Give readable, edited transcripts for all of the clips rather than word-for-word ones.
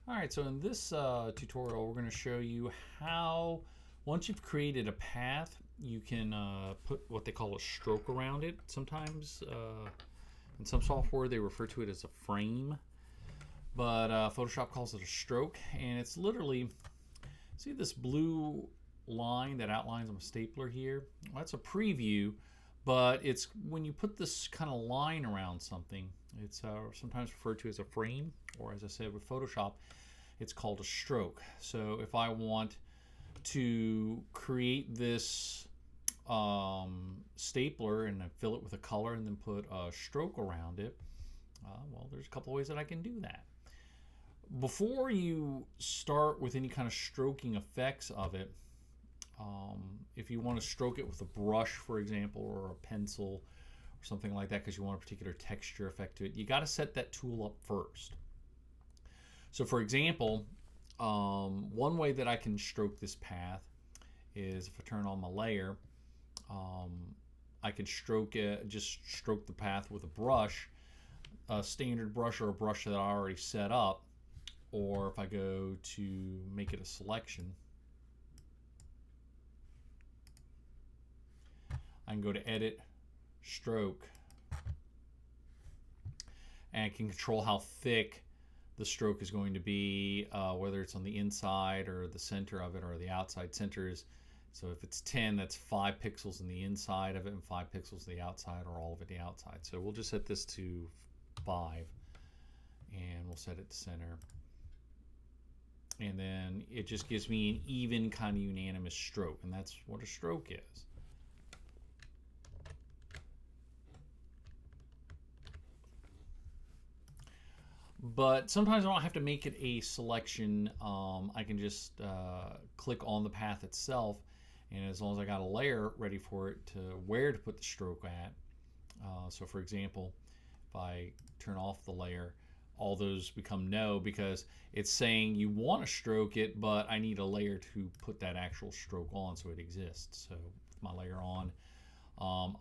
Alright, so in this tutorial we're going to show you how, once you've created a path, you can put what they call a stroke around it. Sometimes in some software they refer to it as a frame, but Photoshop calls it a stroke, and it's literally, see this blue line that outlines on a stapler here? Well, that's a preview, but it's when you put this kind of line around something, it's sometimes referred to as a frame, or as I said with Photoshop, it's called a stroke. So if I want to create this stapler and fill it with a color and then put a stroke around it, well, there's a couple of ways that I can do that. Before you start with any kind of stroking effects of it, if you want to stroke it with a brush, for example, or a pencil or something like that, because you want a particular texture effect to it, you got to set that tool up first. So for example, one way that I can stroke this path is if I turn on my layer, I can stroke it, just stroke the path with a brush, a standard brush or a brush that I already set up. Or if I go to make it a selection, I can go to edit, stroke, and I can control how thick the stroke is going to be, whether it's on the inside or the center of it or the outside centers. So if it's 10, that's 5 pixels in the inside of it and 5 pixels in the outside, or all of it the outside. So we'll just set this to 5 and we'll set it to center. And then it just gives me an even kind of unanimous stroke, and that's what a stroke is. But sometimes I don't have to make it a selection. I can just click on the path itself, and as long as I got a layer ready for it to where to put the stroke at. So for example, if I turn off the layer, all those become no, because it's saying you want to stroke it, but I need a layer to put that actual stroke on so it exists. So with my layer on,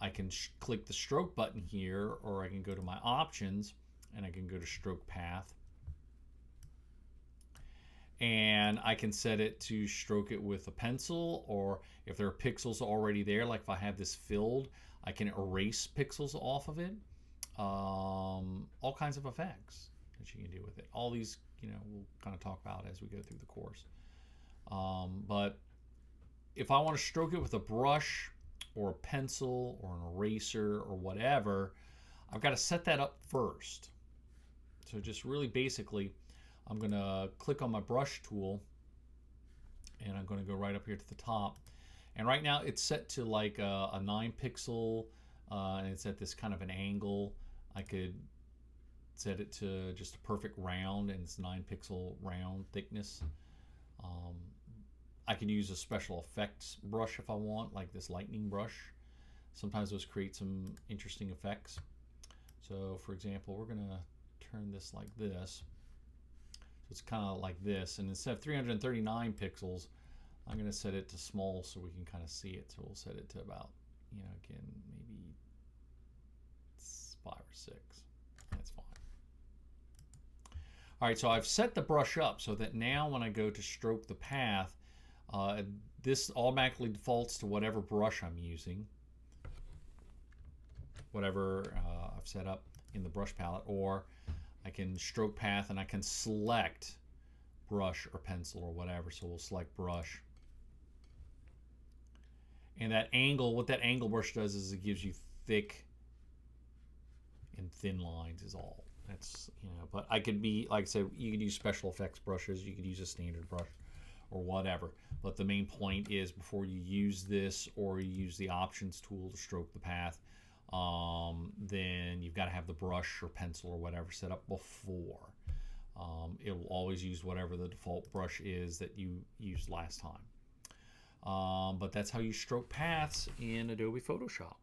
I can click the stroke button here, or I can go to my options and I can go to stroke path, and I can set it to stroke it with a pencil, or if there are pixels already there, like if I have this filled, I can erase pixels off of it. All kinds of effects that you can do with it. All these, we'll kind of talk about as we go through the course. But if I want to stroke it with a brush or a pencil or an eraser or whatever, I've got to set that up first. So just really basically, I'm going to click on my brush tool, and I'm going to go right up here to the top. And right now it's set to like a 9 pixel, and it's at this kind of an angle. I could set it to just a perfect round, and it's 9 pixel round thickness. I can use a special effects brush if I want, like this lightning brush. Sometimes those create some interesting effects. So for example, we're going to turn this like this. So it's kind of like this, and instead of 339 pixels, I'm going to set it to small so we can kind of see it. So we'll set it to about, again, maybe 5 or 6. That's fine. All right, so I've set the brush up so that now when I go to stroke the path, this automatically defaults to whatever brush I'm using, whatever I've set up in the brush palette, or I can stroke path and I can select brush or pencil or whatever. So we'll select brush. And that angle, what that angle brush does is it gives you thick and thin lines is all. That's, but I could be, like I said, you could use special effects brushes, you could use a standard brush or whatever. But the main point is, before you use this or you use the options tool to stroke the path, then you've got to have the brush or pencil or whatever set up before. It will always use whatever the default brush is that you used last time. But that's how you stroke paths in Adobe Photoshop.